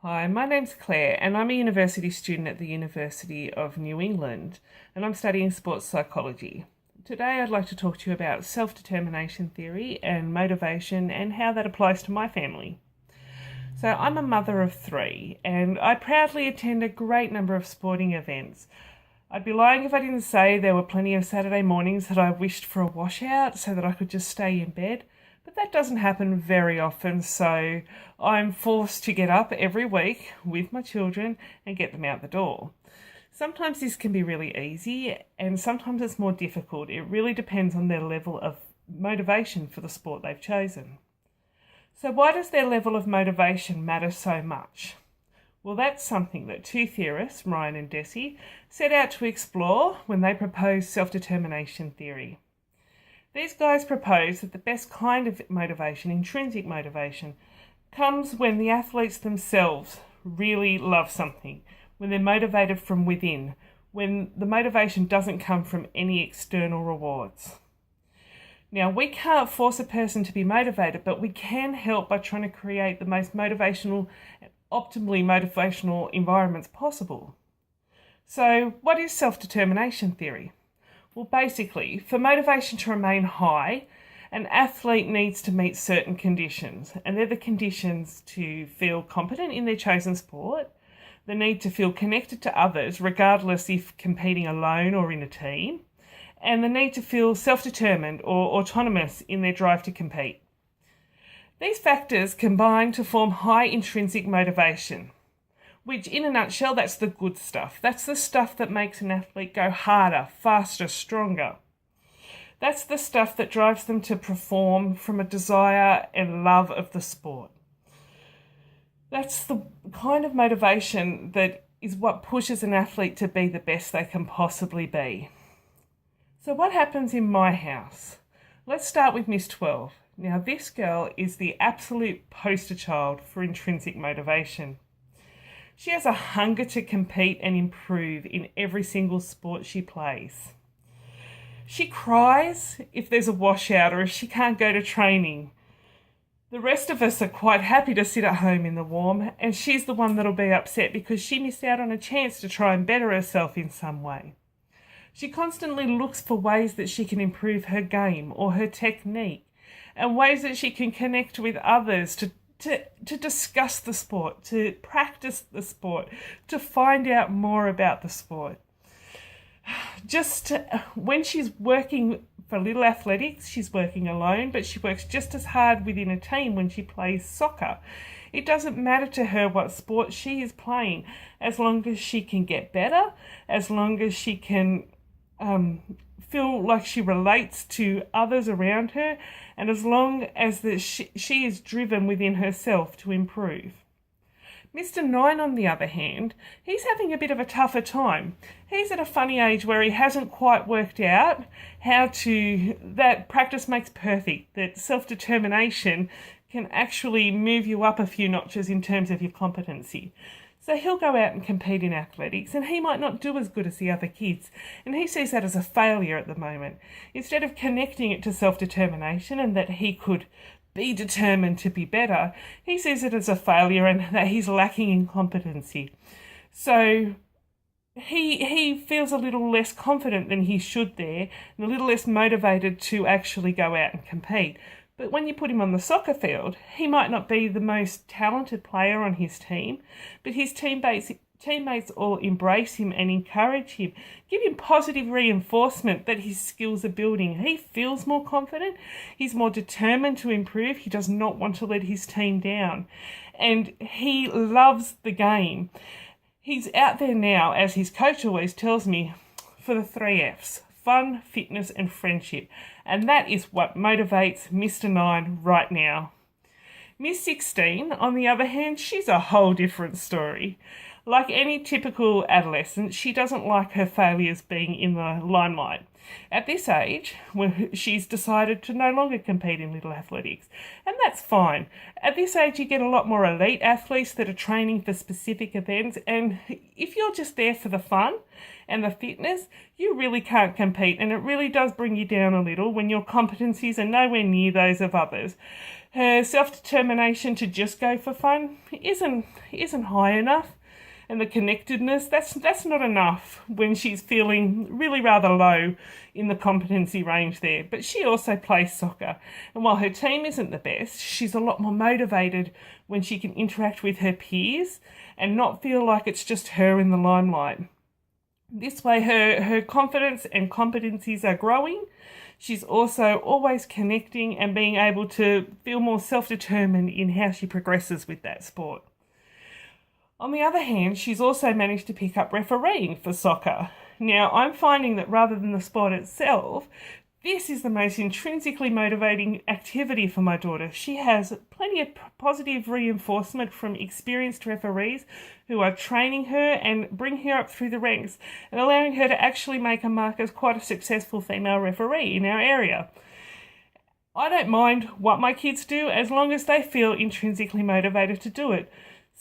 Hi, my name's Claire and I'm a university student at the University of New England and I'm studying sports psychology. Today I'd like to talk to you about self-determination theory and motivation and how that applies to my family. So I'm a mother of three and I proudly attend a great number of sporting events. I'd be lying if I didn't say there were plenty of Saturday mornings that I wished for a washout so that I could just stay in bed. But that doesn't happen very often, so I'm forced to get up every week with my children and get them out the door. Sometimes this can be really easy and sometimes it's more difficult. It really depends on their level of motivation for the sport they've chosen. So why does their level of motivation matter so much? Well, that's something that two theorists, Ryan and Deci, set out to explore when they proposed self-determination theory. These guys propose that the best kind of motivation, intrinsic motivation, comes when the athletes themselves really love something, when they're motivated from within, when the motivation doesn't come from any external rewards. Now, we can't force a person to be motivated, but we can help by trying to create the most motivational, optimally motivational environments possible. So, what is self-determination theory? Well, basically, for motivation to remain high, an athlete needs to meet certain conditions, and they're the conditions to feel competent in their chosen sport, the need to feel connected to others, regardless if competing alone or in a team, and the need to feel self-determined or autonomous in their drive to compete. These factors combine to form high intrinsic motivation, which in a nutshell, that's the good stuff. That's the stuff that makes an athlete go harder, faster, stronger. That's the stuff that drives them to perform from a desire and love of the sport. That's the kind of motivation that is what pushes an athlete to be the best they can possibly be. So what happens in my house? Let's start with Miss 12. Now, this girl is the absolute poster child for intrinsic motivation. She has a hunger to compete and improve in every single sport she plays. She cries if there's a washout or if she can't go to training. The rest of us are quite happy to sit at home in the warm, and she's the one that'll be upset because she missed out on a chance to try and better herself in some way. She constantly looks for ways that she can improve her game or her technique, and ways that she can connect with others to discuss the sport, to practice the sport, to find out more about the sport. When she's working for Little Athletics, she's working alone, but she works just as hard within a team when she plays soccer. It doesn't matter to her what sport she is playing, as long as she can get better, as long as she can feel like she relates to others around her, and as long as she is driven within herself to improve. Mr. 9, on the other hand, he's having a bit of a tougher time. He's at a funny age where he hasn't quite worked out that practice makes perfect, that self-determination can actually move you up a few notches in terms of your competency. So he'll go out and compete in athletics and he might not do as good as the other kids. And he sees that as a failure at the moment. Instead of connecting it to self-determination and that he could be determined to be better, he sees it as a failure and that he's lacking in competency. So he feels a little less confident than he should there and a little less motivated to actually go out and compete. But when you put him on the soccer field, he might not be the most talented player on his team, but his teammates all embrace him and encourage him, give him positive reinforcement that his skills are building. He feels more confident, he's more determined to improve, he does not want to let his team down, and he loves the game. He's out there now, as his coach always tells me, for the 3 Fs. Fun, fitness and friendship. And that is what motivates Mr. 9 right now. Miss 16, on the other hand, she's a whole different story. Like any typical adolescent, she doesn't like her failures being in the limelight. At this age, when she's decided to no longer compete in Little Athletics, and that's fine. At this age, you get a lot more elite athletes that are training for specific events, and if you're just there for the fun and the fitness, you really can't compete, and it really does bring you down a little when your competencies are nowhere near those of others. Her self-determination to just go for fun isn't high enough, and the connectedness, that's not enough when she's feeling really rather low in the competency range there. But she also plays soccer, and while her team isn't the best, she's a lot more motivated when she can interact with her peers and not feel like it's just her in the limelight. This way her confidence and competencies are growing. She's also always connecting and being able to feel more self-determined in how she progresses with that sport. On the other hand, she's also managed to pick up refereeing for soccer. Now, I'm finding that rather than the sport itself, this is the most intrinsically motivating activity for my daughter. She has plenty of positive reinforcement from experienced referees who are training her and bringing her up through the ranks and allowing her to actually make a mark as quite a successful female referee in our area. I don't mind what my kids do as long as they feel intrinsically motivated to do it.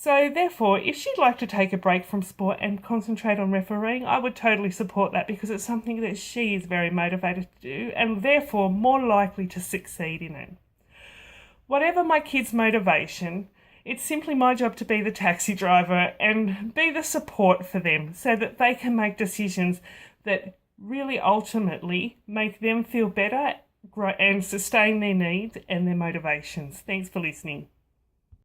So therefore, if she'd like to take a break from sport and concentrate on refereeing, I would totally support that because it's something that she is very motivated to do and therefore more likely to succeed in it. Whatever my kids' motivation, it's simply my job to be the taxi driver and be the support for them so that they can make decisions that really ultimately make them feel better and sustain their needs and their motivations. Thanks for listening.